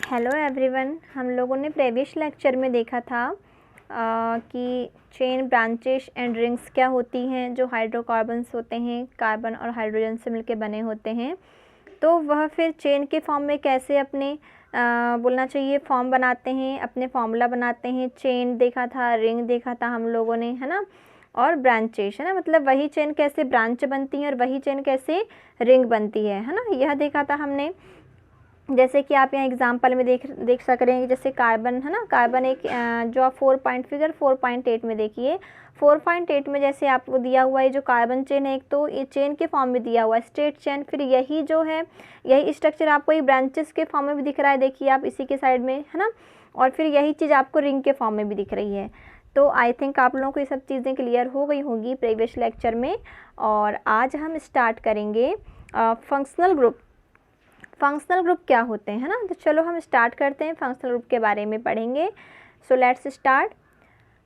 Hello everyone. हम लोगों ने प्रीवियस लेक्चर में देखा था कि चेन ब्रांचेस एंड रिंग्स क्या होती हैं, जो हाइड्रोकार्बन्स होते हैं कार्बन और हाइड्रोजन से मिलकर बने होते हैं। तो वह फिर चेन के फॉर्म में कैसे अपने बोलना चाहिए फॉर्म बनाते हैं, अपने फॉर्मूला बनाते हैं। चेन देखा था, रिंग देखा था हम लोगों ने, है ना, और ब्रांचेस, है ना, मतलब वही चेन कैसे ब्रांच बनती है और वही चेन कैसे रिंग बनती है ना, यह देखा था हमने। जैसे कि आप यहाँ एग्जांपल में देख सक रहे हैं, जैसे कार्बन, है ना, कार्बन एक जो आप 4.8 में देखिए 4.8 में जैसे आपको दिया हुआ है जो कार्बन चेन है, एक तो ये चेन के फॉर्म में दिया हुआ है स्ट्रेट चेन, फिर यही जो है यही स्ट्रक्चर आपको एक ब्रांचेस के फॉर्म में भी दिख रहा है, देखिए आप इसी के साइड में, है ना, और फिर यही चीज़ आपको रिंग के फॉर्म में भी दिख रही है। तो आई थिंक आप लोगों को ये सब चीज़ें क्लियर हो गई होंगी प्रीवियस लेक्चर में। और आज हम स्टार्ट करेंगे फंक्शनल ग्रुप। फंक्शनल ग्रुप क्या होते हैं, है ना, तो चलो हम स्टार्ट करते हैं, फंक्शनल ग्रुप के बारे में पढ़ेंगे। So let's start.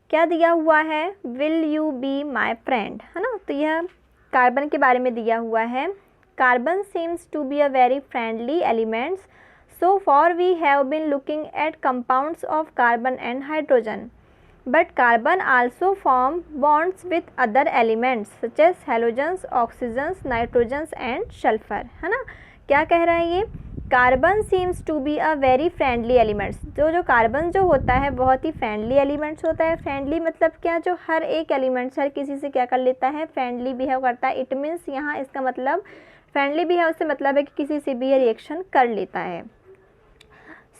क्या दिया हुआ है, will you be my friend, है ना, तो यह कार्बन के बारे में दिया हुआ है। Carbon seems to be a very friendly elements, so far we have been looking at compounds of carbon and hydrogen, but carbon also form bonds with other elements such as halogens, oxygens, nitrogens and sulfur, है ना। क्या कह रहा है ये, carbon seems to be a very friendly elements, जो carbon जो होता है बहुत ही फ्रेंडली एलिमेंट्स होता है। फ्रेंडली मतलब क्या, जो हर एक एलिमेंट्स हर किसी से क्या कर लेता है, फ्रेंडली बिहेव करता है। इट मीन्स यहाँ इसका मतलब फ्रेंडली बिहेव से मतलब है कि किसी से भी रिएक्शन कर लेता है।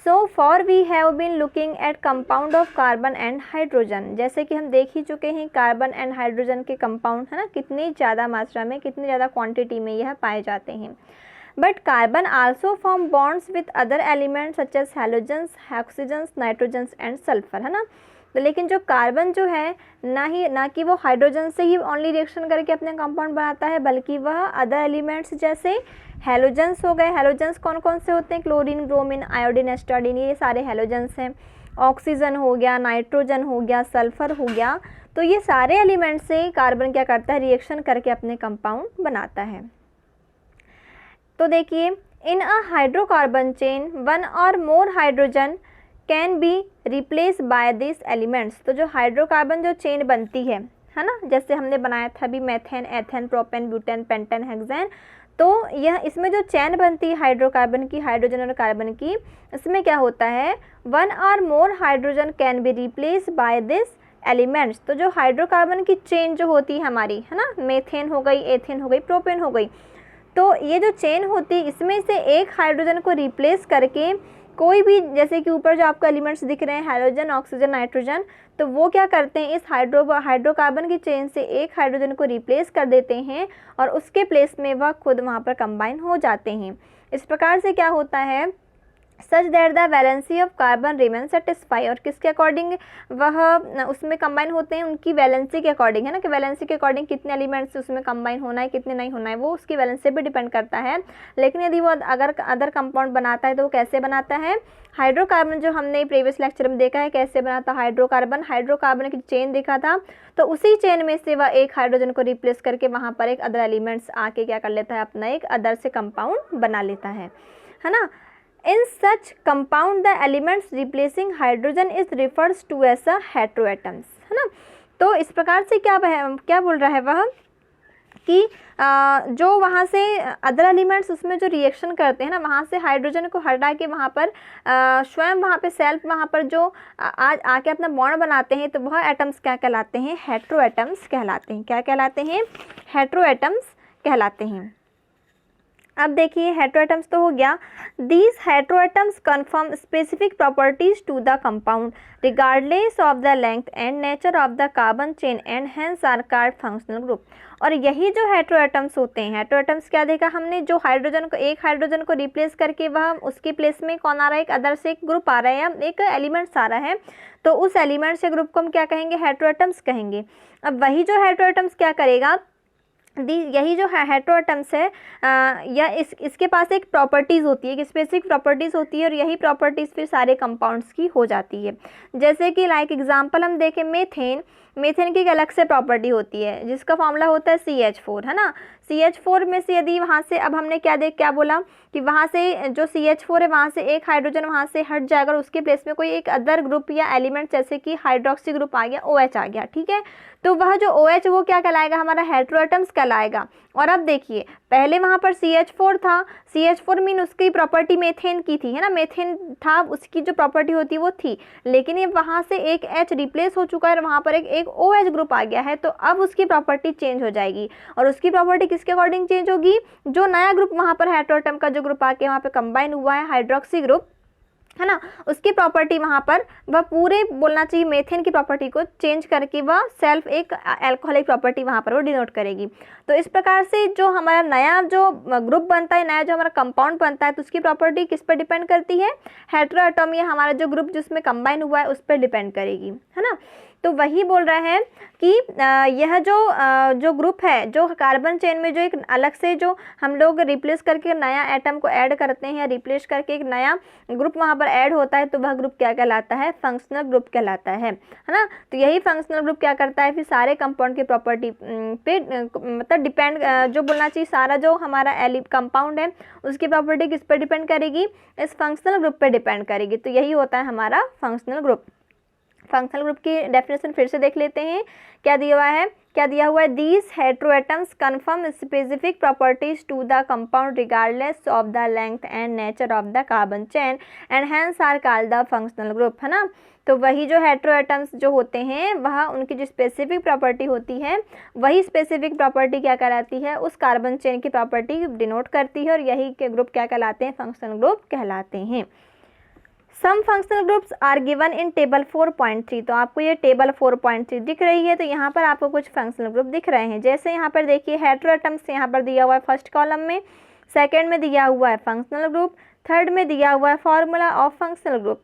So far we have been looking at compound of carbon and hydrogen, जैसे कि हम देख ही चुके हैं कार्बन एंड हाइड्रोजन के कंपाउंड, है ना, कितनी ज़्यादा मात्रा में, कितनी ज़्यादा क्वांटिटी में यह पाए जाते हैं। But carbon also form bonds with other elements such as halogens, oxygens, nitrogens and sulphur, है ना। तो लेकिन जो कार्बन जो है ना कि वो हाइड्रोजन से ही ओनली रिएक्शन करके अपने कंपाउंड बनाता है, बल्कि वह अदर एलिमेंट्स जैसे हैलोजेंस हो गए। हैलोजेंस कौन कौन से होते हैं, क्लोरीन, ब्रोमीन, आयोडीन, एस्टाडीन, ये सारे हैलोजेंस हैं। ऑक्सीजन हो गया, नाइट्रोजन हो गया, सल्फर हो गया, तो ये सारे एलिमेंट्स से कार्बन क्या करता है, रिएक्शन करके अपने कंपाउंड बनाता है। तो देखिए, इन अ हाइड्रोकार्बन चेन वन और more hydrogen can be replace by this elements. तो जो हाइड्रोकार्बन जो चेन बनती है ना, जैसे हमने बनाया था अभी methane, ethane, propane, butane, pentane, hexane, तो यह इसमें जो चेन बनती है हाइड्रोकार्बन की, हाइड्रोजन और कार्बन की, इसमें क्या होता है, वन और more hydrogen can be replace by this elements. तो जो हाइड्रोकार्बन की चेन जो होती है हमारी, है ना, मेथेन हो गई, एथेन हो गई, प्रोपेन हो गई, तो ये जो चेन होती है इसमें से एक हाइड्रोजन को रिप्लेस करके कोई भी, जैसे कि ऊपर जो आपको एलिमेंट्स दिख रहे हैं हैलोजन, ऑक्सीजन, नाइट्रोजन, तो वो क्या करते हैं, इस हाइड्रोकार्बन की चेन से एक हाइड्रोजन को रिप्लेस कर देते हैं और उसके प्लेस में वह खुद वहाँ पर कंबाइन हो जाते हैं। इस प्रकार से क्या होता है, such that the valency of carbon remain satisfy, और किसके अकॉर्डिंग वह उसमें कंबाइन होते हैं, उनकी वैलेंसी के अकॉर्डिंग, है ना, कि वैलेंसी के अकॉर्डिंग कितने एलिमेंट्स उसमें कंबाइन होना है, कितने नहीं होना है, वो उसकी वैलेंसी पे डिपेंड करता है। लेकिन यदि वो अगर अदर कंपाउंड बनाता है तो वो कैसे बनाता है, हाइड्रोकार्बन जो हमने प्रीवियस लेक्चर में देखा है कैसे बनाता, हाइड्रोकार्बन की चेन देखा था, तो उसी चेन में से वह एक हाइड्रोजन को रिप्लेस करके वहाँ पर एक अदर एलिमेंट्स आके क्या कर लेता है, अपना एक अदर से कंपाउंड बना लेता है ना। In such compound the elements replacing hydrogen is refers to as a heteroatoms, है ना। तो इस प्रकार से क्या बोल रहा है वह कि जो वहाँ से अदर एलिमेंट्स उसमें जो रिएक्शन करते हैं ना, वहाँ से हाइड्रोजन को हटा के वहाँ पर स्वयं वहाँ पे सेल्फ वहाँ पर जो आके अपना बॉन्ड बनाते हैं, तो वह एटम्स क्या कहलाते हैं, हेटेरोएटम्स कहलाते हैं। क्या कहलाते हैं, हेटेरोएटम्स कहलाते हैं। अब देखिए हेटेरोएटम्स तो हो गया, these heteroatoms confirm specific properties to the compound regardless of the length and nature of the carbon chain and hence are called functional group. और यही जो हेटेरोएटम्स होते हैं, हेटेरोएटम्स क्या देखा हमने, जो हाइड्रोजन को एक हाइड्रोजन को रिप्लेस करके वह उसके प्लेस में कौन आ रहा है, एक अदर से एक ग्रुप आ रहा है या एक एलिमेंट्स आ रहा है, तो उस एलिमेंट से ग्रुप को हम क्या कहेंगे, हेटेरोएटम्स कहेंगे। अब वही जो हेटेरोएटम्स क्या करेगा, यही जो हेटेरोएटम्स है या इसके पास एक प्रॉपर्टीज़ होती है, एक स्पेसिफिक प्रॉपर्टीज़ होती है, और यही प्रॉपर्टीज़ फिर सारे कंपाउंड्स की हो जाती है। जैसे कि लाइक एग्जांपल हम देखें मेथेन की एक अलग से प्रॉपर्टी होती है जिसका फॉर्मूला होता है CH4, है ना। CH4 में से यदि वहाँ से, अब हमने क्या बोला कि वहाँ से जो CH4 है वहाँ से एक हाइड्रोजन वहाँ से हट जाएगा और उसके प्लेस में कोई एक अदर ग्रुप या एलिमेंट जैसे कि हाइड्रोक्सी ग्रुप आ गया, OH आ गया, ठीक है। तो वह जो OH वो क्या कहलाएगा, हमारा हेटेरोएटम्स कहलाएगा। और अब देखिए पहले वहाँ पर CH4 था, CH4 मीन उसकी प्रॉपर्टी मेथेन की थी, है ना, मेथेन था, उसकी जो प्रॉपर्टी होती है वो थी, लेकिन ये वहाँ से एक H रिप्लेस हो चुका है और वहाँ पर एक OH ग्रुप आ गया है, तो अब उसकी प्रॉपर्टी चेंज हो जाएगी। और उसकी प्रॉपर्टी किसके अकॉर्डिंग चेंज होगी, जो नया ग्रुप वहाँ पर हेटेरोएटम का जो ग्रुप आके वहाँ पे कंबाइन हुआ है हाइड्रोक्सी ग्रुप, है ना, उसकी प्रॉपर्टी वहाँ पर वह पूरे बोलना चाहिए मेथेन की प्रॉपर्टी को चेंज करके वह सेल्फ एक अल्कोहलिक प्रॉपर्टी वहाँ पर वो डिनोट करेगी। तो इस प्रकार से जो हमारा नया जो ग्रुप बनता है, नया जो हमारा कंपाउंड बनता है, तो उसकी प्रॉपर्टी किस पर डिपेंड करती है, हेटेरोएटम या हमारा जो ग्रुप जिसमें कंबाइन हुआ है उस पर डिपेंड करेगी, है ना। तो वही बोल रहे हैं कि यह जो ग्रुप है, जो कार्बन चेन में जो एक अलग से जो हम लोग रिप्लेस करके नया एटम को ऐड करते हैं या रिप्लेस करके एक नया ग्रुप वहाँ पर ऐड होता है, तो वह ग्रुप क्या कहलाता है, फंक्शनल ग्रुप कहलाता है ना। तो यही फंक्शनल ग्रुप क्या करता है, फिर सारे कंपाउंड की प्रॉपर्टी पे मतलब डिपेंड, जो बोलना चाहिए सारा जो हमारा कंपाउंड है उसकी प्रॉपर्टी किस पर डिपेंड करेगी, इस फंक्शनल ग्रुप पर डिपेंड करेगी। तो यही होता है हमारा फंक्शनल ग्रुप। फंक्शनल ग्रुप की डेफिनेशन फिर से देख लेते हैं, क्या दिया हुआ है, these heteroatoms confirm specific properties to the compound regardless of the length and nature of the carbon chain and hence are called the functional group, है ना। तो वही जो हेटेरोएटम्स जो होते हैं वह उनकी जो स्पेसिफिक प्रॉपर्टी होती है, वही स्पेसिफिक प्रॉपर्टी क्या कहलाती है, उस कार्बन चेन की प्रॉपर्टी डिनोट करती है, और यही के ग्रुप क्या कहलाते हैं, फंक्शनल ग्रुप कहलाते हैं। Some functional groups are given in table 4.3। तो आपको ये टेबल 4.3 दिख रही है, तो यहाँ पर आपको कुछ फंक्शनल ग्रुप दिख रहे हैं। जैसे यहाँ पर देखिए हेटेरोएटम्स यहाँ पर दिया हुआ है फर्स्ट कॉलम में, सेकंड में दिया हुआ है फंक्शनल ग्रुप, थर्ड में दिया हुआ है फॉर्मूला ऑफ फंक्शनल ग्रुप।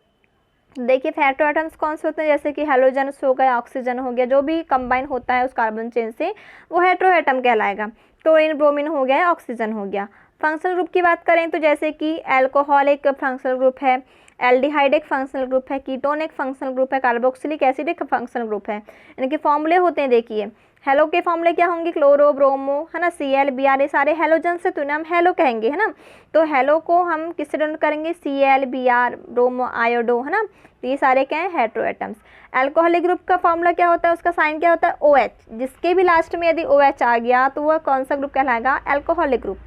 देखिए हेटेरोएटम्स कौन से होते हैं, जैसे कि हेलोजन्स हो गया, ऑक्सीजन हो गया, जो भी कंबाइन होता है उस कार्बन चेन से वो हेटेरोएटम कहलाएगा। क्लोरीन ब्रोमीन हो गया, ऑक्सीजन हो गया। फंक्शनल ग्रुप की बात करें तो जैसे कि अल्कोहल एक फंक्शनल ग्रुप है, एल्डिहाइड एक फंक्शनल ग्रुप है, कीटोन एक फंक्शनल ग्रुप है, कार्बोक्सिलिक एसिड एक फंक्शनल ग्रुप है। इनके फॉर्मूले होते हैं, देखिए हेलो के फॉर्मूले क्या होंगे, क्लोरो ब्रोमो, है ना, Cl Br, ये सारे हेलोजन से तो इन्हें हम हेलो कहेंगे, है ना। तो हेलो को हम किससे डिनोट करेंगे, Cl Br ब्रोमो आयोडो, है ना। तो ये सारे क्या है, हेटेरोएटम्स। अल्कोहलिक ग्रुप का फॉर्मूला क्या होता है, उसका साइन क्या होता है, OH, जिसके भी लास्ट में यदि OH आ गया तो वह कौन सा ग्रुप कहलाएगा, अल्कोहलिक ग्रुप।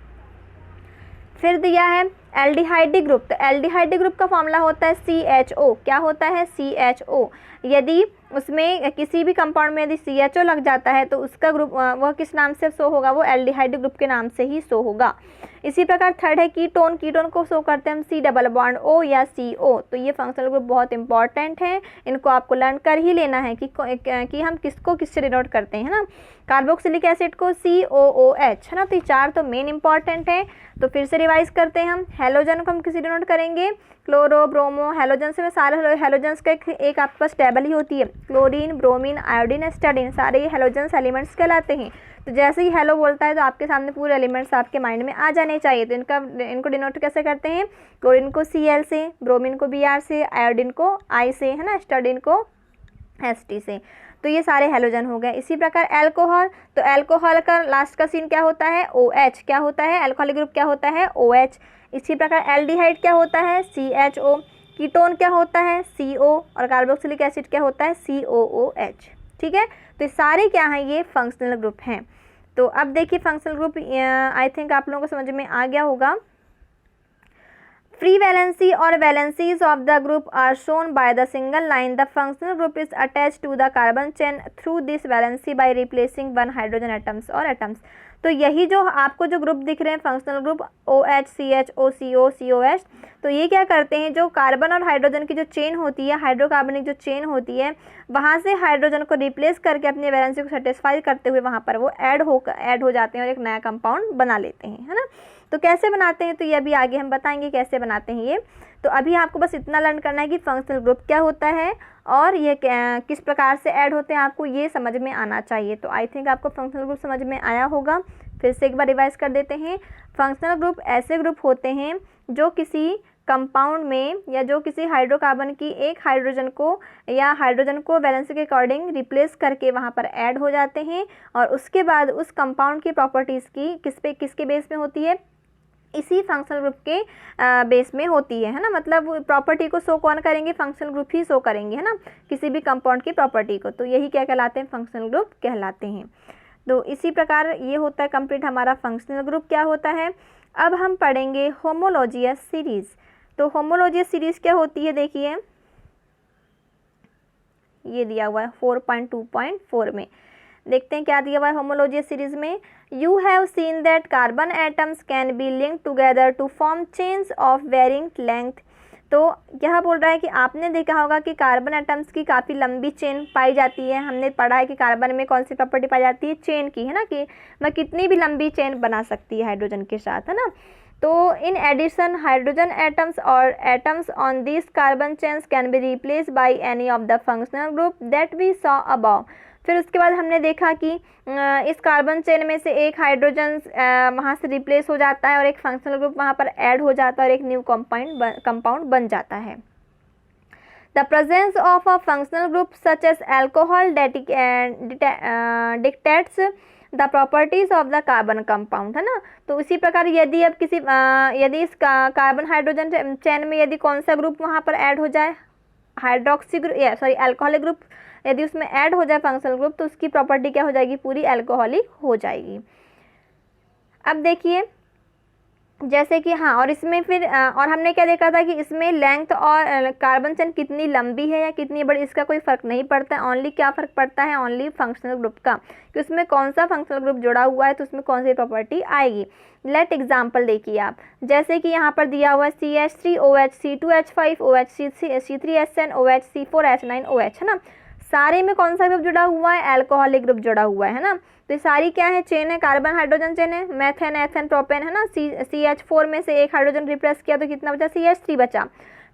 फिर दिया है एल्डिहाइड ग्रुप, तो एल्डिहाइड ग्रुप का फॉर्मूला होता है CHO, क्या होता है, CHO। यदि उसमें किसी भी कंपाउंड में यदि CHO लग जाता है तो उसका ग्रुप वह किस नाम से शो होगा, वो एल्डिहाइड ग्रुप के नाम से ही शो होगा। इसी प्रकार थर्ड है कीटोन, कीटोन को शो करते हैं हम C डबल बॉन्ड O या CO। तो ये फंक्शनल ग्रुप बहुत इंपॉर्टेंट है, इनको आपको लर्न कर ही लेना है कि हम किसको किससे डिनोट करते हैं, है ना। कार्बोक्सिलिक एसिड को COOH, है ना। तो ये चार तो मेन इंपॉर्टेंट है। तो फिर से रिवाइज करते हैं हम, हेलोजन को हम किसी डिनोट करेंगे, क्लोरो ब्रोमो, हेलोजन से सारे हेलोजन्स का एक आपके पास टेबल ही होती है, क्लोरीन ब्रोमीन आयोडीन एस्टाडीन, सारे ये हेलोजन्स एलिमेंट्स कहलाते हैं। तो जैसे ही हेलो बोलता है तो आपके सामने पूरे एलिमेंट्स आपके माइंड में आ जाने चाहिए। तो इनको डिनोट कैसे करते हैं, क्लोरीन को Cl से, ब्रोमीन को Br से, आयोडीन को I से, है ना, एस्टाडीन को St से। तो ये सारे हेलोजन हो गए। इसी प्रकार अल्कोहल, तो अल्कोहल का लास्ट का सीन क्या होता है, OH, क्या होता है, अल्कोहलिक ग्रुप क्या होता है, OH। इसी प्रकार एल्डिहाइड क्या होता है, CHO, कीटोन क्या होता है, CO, और कार्बोक्सिलिक एसिड क्या होता है, COOH। ठीक है, तो ये सारे क्या हैं, ये फंक्शनल ग्रुप हैं। तो अब देखिए फंक्शनल ग्रुप आई थिंक आप लोगों को समझ में आ गया होगा। Free valency or valencies of the group are shown by the single line. The functional group is attached to the carbon chain through this valency by replacing one hydrogen atoms or atoms. तो यही जो आपको जो group दिख रहे हैं functional group OH, CHO, CO, COH, तो ये क्या करते हैं, जो कार्बन और हाइड्रोजन की जो चेन होती है, हाइड्रोकार्बनिक जो चेन होती है, वहाँ से हाइड्रोजन को रिप्लेस करके अपनी वैलेंसी को सेटिस्फाई करते हुए वहाँ पर वो ऐड हो जाते हैं और एक नया कंपाउंड बना लेते हैं, है ना। तो कैसे बनाते हैं, तो ये अभी आगे हम बताएंगे कैसे बनाते हैं ये। तो अभी आपको बस इतना लर्न करना है कि फंक्शनल ग्रुप क्या होता है और ये किस प्रकार से ऐड होते हैं, आपको ये समझ में आना चाहिए। तो आई थिंक आपको फंक्शनल ग्रुप समझ में आया होगा। फिर से एक बार रिवाइज कर देते हैं। फंक्शनल ग्रुप ऐसे ग्रुप होते हैं जो किसी कंपाउंड में या जो किसी हाइड्रोकार्बन की एक हाइड्रोजन को या हाइड्रोजन को वैलेंसी के अकॉर्डिंग रिप्लेस करके वहाँ पर ऐड हो जाते हैं और उसके बाद उस कंपाउंड की प्रॉपर्टीज़ की किसके बेस में होती है, इसी फंक्शनल ग्रुप के बेस में होती है ना। मतलब प्रॉपर्टी को शो कौन करेंगे, फंक्शनल ग्रुप ही शो करेंगे, है ना, किसी भी कंपाउंड की प्रॉपर्टी को। तो यही क्या कहलाते हैं, फंक्शनल ग्रुप कहलाते हैं। तो इसी प्रकार ये होता है कंप्लीट हमारा फंक्शनल ग्रुप क्या होता है। अब हम पढ़ेंगे होमोलॉजियस सीरीज़। तो होमोलॉजियस सीरीज़ क्या होती है, देखिए ये दिया हुआ है 4.2.4 में। देखते हैं क्या दिया हुआ है होमोलॉजियस सीरीज में। You have seen that carbon atoms can be linked together to form chains of varying length. तो यह बोल रहा है कि आपने देखा होगा कि कार्बन एटम्स की काफ़ी लंबी चेन पाई जाती है। हमने पढ़ा है कि कार्बन में कौन सी प्रॉपर्टी पाई जाती है, चेन की, है ना, कि मैं कितनी भी लंबी चेन बना सकती है हाइड्रोजन के साथ, है ना। तो इन एडिशन हाइड्रोजन एटम्स और atoms on this carbon chains can be replace by any of the functional group that we saw above. फिर उसके बाद हमने देखा कि इस कार्बन चेन में से एक हाइड्रोजन वहाँ से रिप्लेस हो जाता है और एक फंक्शनल ग्रुप वहाँ पर ऐड हो जाता है और एक न्यू कंपाउंड बन जाता है। The presence of a functional group such as alcohol dictates the properties of the carbon compound, है ना। तो इसी प्रकार यदि अब यदि इस कार्बन हाइड्रोजन चेन में यदि कौन सा ग्रुप वहाँ पर ऐड हो जाए, हाइड्रोक्सी ग्रुप एल्कोहलिक ग्रुप यदि उसमें ऐड हो जाए फंक्शनल ग्रुप, तो उसकी प्रॉपर्टी क्या हो जाएगी, पूरी एल्कोहलिक हो जाएगी। अब देखिए जैसे कि हाँ, और इसमें फिर और हमने क्या देखा था कि इसमें लेंथ और कार्बन चेन कितनी लंबी है या कितनी बड़ी, इसका कोई फ़र्क नहीं पड़ता है। ओनली क्या फ़र्क पड़ता है, ओनली फंक्शनल ग्रुप का, कि उसमें कौन सा फंक्शनल ग्रुप जुड़ा हुआ है तो उसमें कौन सी प्रॉपर्टी आएगी। लेट एग्जाम्पल देखिए आप, जैसे कि यहाँ पर दिया हुआ है CH3OH, C2H5OH, C3SNOH, C4H9OH, है ना। सारे में कौन सा ग्रुप जुड़ा हुआ है, एल्कोहलिक ग्रुप जुड़ा हुआ है ना। तो ये सारी क्या है, चेन है, कार्बन हाइड्रोजन चेन है, मेथेन एथेन प्रोपेन, है ना। CH4 में से एक हाइड्रोजन रिप्लेस किया तो कितना बचा, CH3 बचा।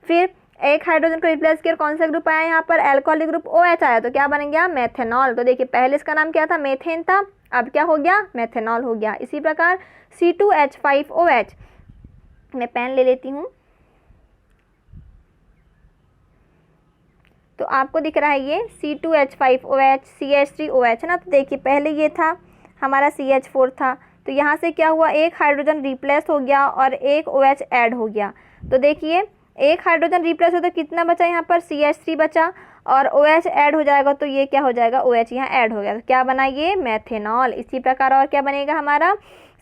फिर एक हाइड्रोजन को रिप्लेस किया, कौन सा ग्रुप आया यहाँ पर, एल्कोहलिक ग्रुप OH आया, तो क्या बन गया, मेथेनॉल। तो देखिए पहले इसका नाम क्या था, मेथेन था, अब क्या हो गया, मेथेनॉल हो गया। इसी प्रकार C2H5OH, मैं पेन ले लेती हूँ तो आपको दिख रहा है ये C2H5OH, CH3OH, है ना। तो देखिए पहले ये था हमारा CH4 था, तो यहाँ से क्या हुआ, एक हाइड्रोजन रिप्लेस हो गया और एक OH ऐड हो गया। तो देखिए एक हाइड्रोजन रिप्लेस हो तो कितना बचा यहाँ पर, CH3 बचा, और OH ऐड हो जाएगा तो ये क्या हो जाएगा, OH यहाँ ऐड हो गया, तो क्या बना ये, मेथेनॉल। इसी प्रकार और क्या बनेगा हमारा,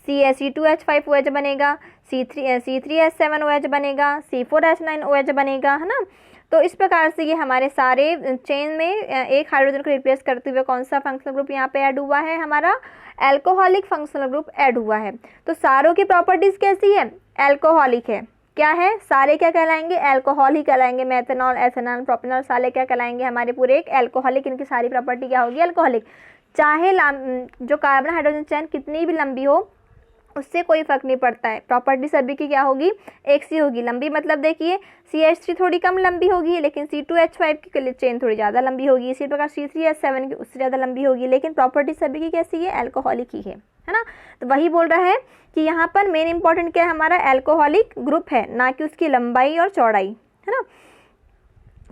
C2H5OH बनेगा, C3H7OH बनेगा, C4H9OH बनेगा, है ना। तो इस प्रकार से ये हमारे सारे चेन में एक हाइड्रोजन को रिप्लेस करते हुए कौन सा फंक्शनल ग्रुप यहाँ पे ऐड हुआ है, हमारा एल्कोहलिक फंक्शनल ग्रुप ऐड हुआ है। तो सारों की प्रॉपर्टीज़ कैसी है, एल्कोहलिक है। क्या है, सारे क्या कहलाएंगे, एल्कोहल ही कहलाएंगे। मेथेनॉल, एथेनॉल, प्रोपेनॉल सारे क्या कहलाएंगे, हमारे पूरे एक एल्कोहलिक। इनकी सारी प्रॉपर्टी क्या होगी, एल्कोहलिक। चाहे जो कार्बन हाइड्रोजन चेन कितनी भी लंबी हो उससे कोई फ़र्क नहीं पड़ता है, प्रॉपर्टी सभी की क्या होगी, एक सी होगी। लंबी मतलब देखिए CH3 थोड़ी कम लंबी होगी लेकिन C2H5 की चेन थोड़ी ज़्यादा लंबी होगी। इसी प्रकार C3H7 की उससे ज़्यादा लंबी होगी, लेकिन प्रॉपर्टी सभी की कैसी है, एल्कोहलिक ही है ना। तो वही बोल रहा है कि यहाँ पर मेन इंपॉर्टेंट क्या है, हमारा एल्कोहलिक ग्रुप है, ना कि उसकी लंबाई और चौड़ाई, है ना।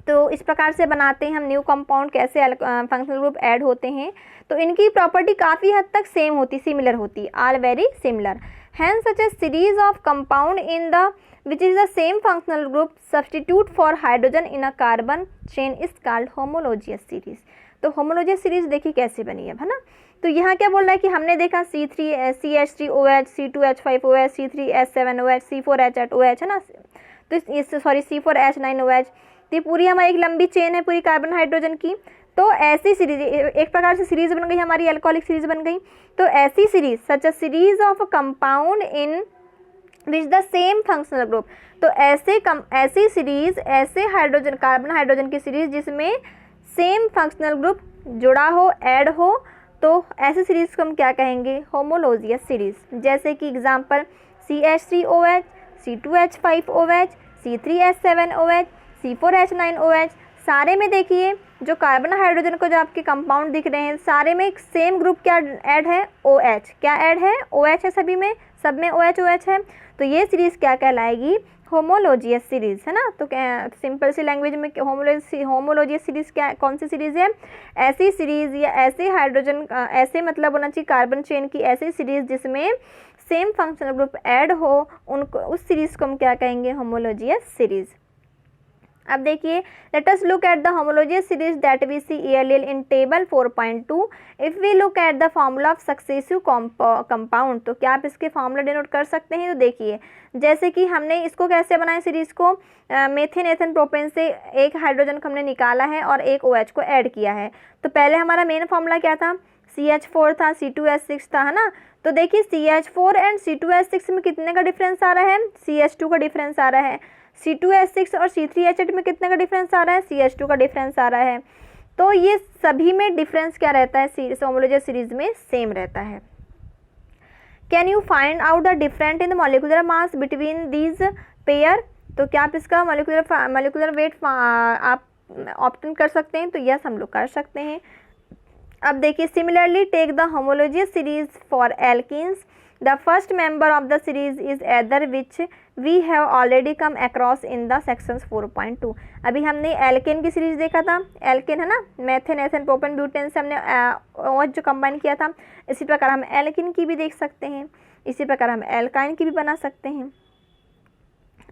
तो इस प्रकार से बनाते हैं हम न्यू कंपाउंड, कैसे फंक्शनल ग्रुप ऐड होते हैं। तो इनकी प्रॉपर्टी काफ़ी हद तक सेम होती, सिमिलर होती, are very similar. Hence such a series of compound in the which is the same functional group substitute for hydrogen in a carbon chain is called homologous series. तो homologous series देखिए कैसे बनी है ना। तो यहाँ क्या बोल रहा है कि हमने देखा CH3OH, C2H5OH, C3H7OH, C4H8OH, है ना। तो इस C4H9OH, ये पूरी हमारी एक लंबी चेन है पूरी कार्बन हाइड्रोजन की। तो ऐसी सीरीज एक प्रकार से सीरीज बन गई, हमारी एल्कोहलिक सीरीज बन गई। तो ऐसी series such a series of a compound in which the same functional group. तो ऐसी सीरीज, ऐसे हाइड्रोजन कार्बन हाइड्रोजन की सीरीज जिसमें सेम फंक्शनल ग्रुप जुड़ा हो, ऐड हो, तो ऐसी सीरीज को हम क्या कहेंगे, होमोलॉजियस सीरीज। जैसे कि example CH3OH, C2H5OH, C3H7OH, C4H9OH, सारे में देखिए जो कार्बन हाइड्रोजन को जो आपके कंपाउंड दिख रहे हैं सारे में एक सेम ग्रुप क्या ऐड है, OH। क्या ऐड है, OH है, सभी में, सब में OH है। तो ये सीरीज़ क्या कहलाएगी, होमोलॉजियस सीरीज़, है ना। तो सिंपल सी लैंग्वेज में होमोलॉजियस सीरीज़ क्या, कौन सी सीरीज़ है? ऐसी सीरीज़ या ऐसे हाइड्रोजन ऐसे मतलब होना चाहिए कार्बन चेन की ऐसी सीरीज़ जिसमें सेम फंक्शनल ग्रुप ऐड हो, उनको उस सीरीज़ को हम क्या कहेंगे? Homologous series. अब देखिए, let us look at the homologous series that we see ELL in table 4.2। If we look at the formula of successive compound, तो क्या आप इसके फार्मूला डिनोट कर सकते हैं? तो देखिए, जैसे कि हमने इसको कैसे बनाया सीरीज को, मेथिन एथेन प्रोपेन से एक हाइड्रोजन को हमने निकाला है और एक OH को ऐड किया है। तो पहले हमारा मेन फार्मूला क्या था? CH4 था, C2H6 था, है ना। तो देखिए CH4 एंड C2H6 में कितने का डिफरेंस आ रहा है? CH2 का डिफरेंस आ रहा है। C2H6 और C3H8 में कितने का डिफरेंस आ रहा है? CH2 का डिफरेंस आ रहा है। तो ये सभी में डिफरेंस क्या रहता है? होमोलॉजियस सीरीज में सेम रहता है। Can you find out the different in the molecular mass between these pair? तो क्या आप इसका मॉलिक्यूलर वेट आप ऑप्टेन कर सकते हैं? तो यस, हम लोग कर सकते हैं। अब देखिए, similarly take the homologous series for alkenes. The first member of the series is ether which we have already come across in the sections 4.2। अभी हमने एल्केन की सीरीज देखा था, एल्केन है ना, मेथेन एथेन प्रोपेन ब्यूटेन से हमने OH जो कंबाइन किया था। इसी प्रकार हम एल्किन की भी देख सकते हैं, इसी प्रकार हम एल्काइन की भी बना सकते हैं।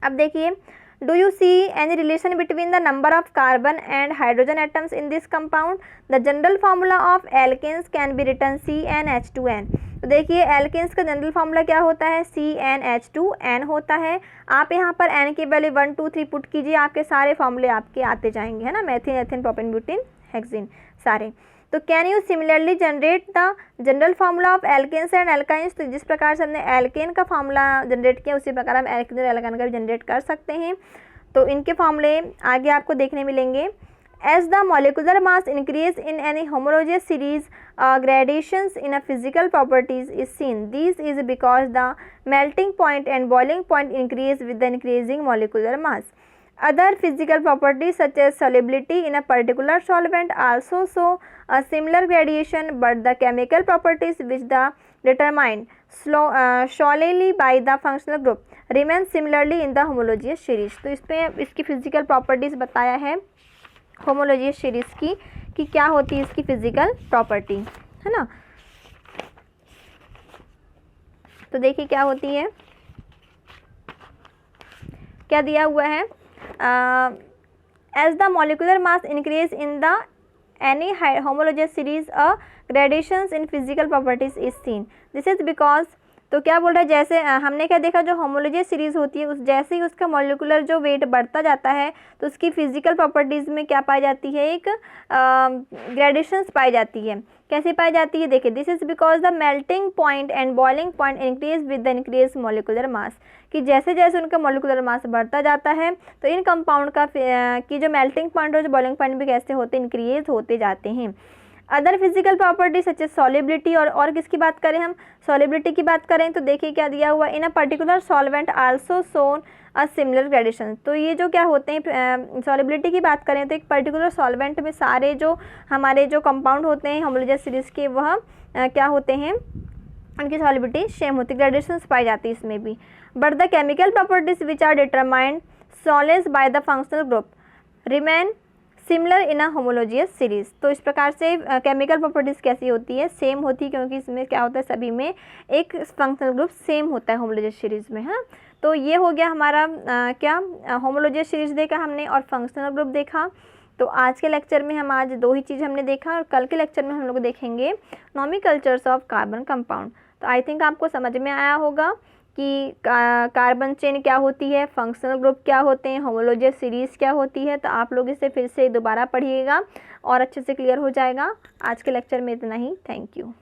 अब देखिए, do you see any relation between the number of carbon and hydrogen atoms in this compound? The general formula of alkanes can be written CnH2n। तो देखिए, एल्केन्स का जनरल फार्मूला क्या होता है? CnH2n होता है। आप यहाँ पर n की वैल्यू 1 2 3 पुट कीजिए, आपके सारे फार्मूले आपके आते जाएंगे, है ना। Methane ethane propane butane hexane सारे। तो can you similarly generate the general formula of alkenes and alkynes? तो जिस प्रकार से हमने एल्केन का फार्मूला जनरेट किया उसी प्रकार हम एल्केन और एल्काइन का भी जनरेट कर सकते हैं। तो इनके फार्मूले आगे आपको देखने मिलेंगे। As the molecular mass increase in any homologous series gradations in a physical properties is seen. This is because the melting point and boiling point increase with the increasing molecular mass. Other physical properties such as solubility in a particular solvent also show a similar gradation, but the chemical properties which are determined solely by the functional group remain similarly in the homologous series। तो इसमें इसकी physical properties बताया है homologous series की कि क्या होती है इसकी फिजिकल प्रॉपर्टी, है ना। तो देखिए क्या होती है, क्या दिया हुआ है? As the molecular mass increase in the any homologous series a gradations in physical properties is seen. This is because, तो क्या बोल रहा है, जैसे हमने क्या देखा, जो होमोलॉजियस सीरीज होती है उस जैसे ही उसका मॉलिक्यूलर जो वेट बढ़ता जाता है तो उसकी फिजिकल प्रॉपर्टीज़ में क्या पाई जाती है? एक ग्रेडेशंस पाई जाती है। कैसे पाई जाती है? देखिए, this is because the melting point and boiling point increase with the increase molecular mass. कि जैसे जैसे उनका मॉलिक्यूलर मास बढ़ता जाता है तो इन कंपाउंड का कि जो मेल्टिंग पॉइंट और जो बॉइलिंग पॉइंट भी कैसे होते हैं? इंक्रीज होते जाते हैं। Other physical property such as solubility, और किसकी बात करें हम? सॉलिबिलिटी की बात करें तो देखिए क्या दिया हुआ, in a particular solvent also shown a similar gradation. तो ये जो क्या होते हैं, सॉलिबिलिटी की बात करें तो एक पर्टिकुलर सॉल्वेंट में सारे जो हमारे जो कंपाउंड होते हैं होमोलॉजियस सीरीज के वह क्या होते हैं? उनकी सॉलिबिलिटी सेम होती है, ग्रेडेशंस पाई जाती है इसमें भी। But the chemical properties which are determined solely by the functional group remain similar in a homologous series. तो इस प्रकार से केमिकल प्रॉपर्टीज़ कैसी होती है? सेम होती है, क्योंकि इसमें क्या होता है, सभी में एक फंक्शनल ग्रुप सेम होता है होमोलॉजियस सीरीज में, है। तो ये हो गया हमारा क्या होमोलॉजियस सीरीज देखा हमने और फंक्शनल ग्रुप देखा। तो आज के लेक्चर में हम आज दो ही चीज़ हमने देखा और कल के लेक्चर में हम लोग देखेंगे नॉमेनक्लेचर्स ऑफ कार्बन कंपाउंड। तो आई थिंक आपको समझ में आया होगा कि कार्बन चेन क्या होती है, फंक्शनल ग्रुप क्या होते हैं, होमोलॉजियस सीरीज़ क्या होती है। तो आप लोग इसे फिर से दोबारा पढ़िएगा और अच्छे से क्लियर हो जाएगा। आज के लेक्चर में इतना ही। Thank you.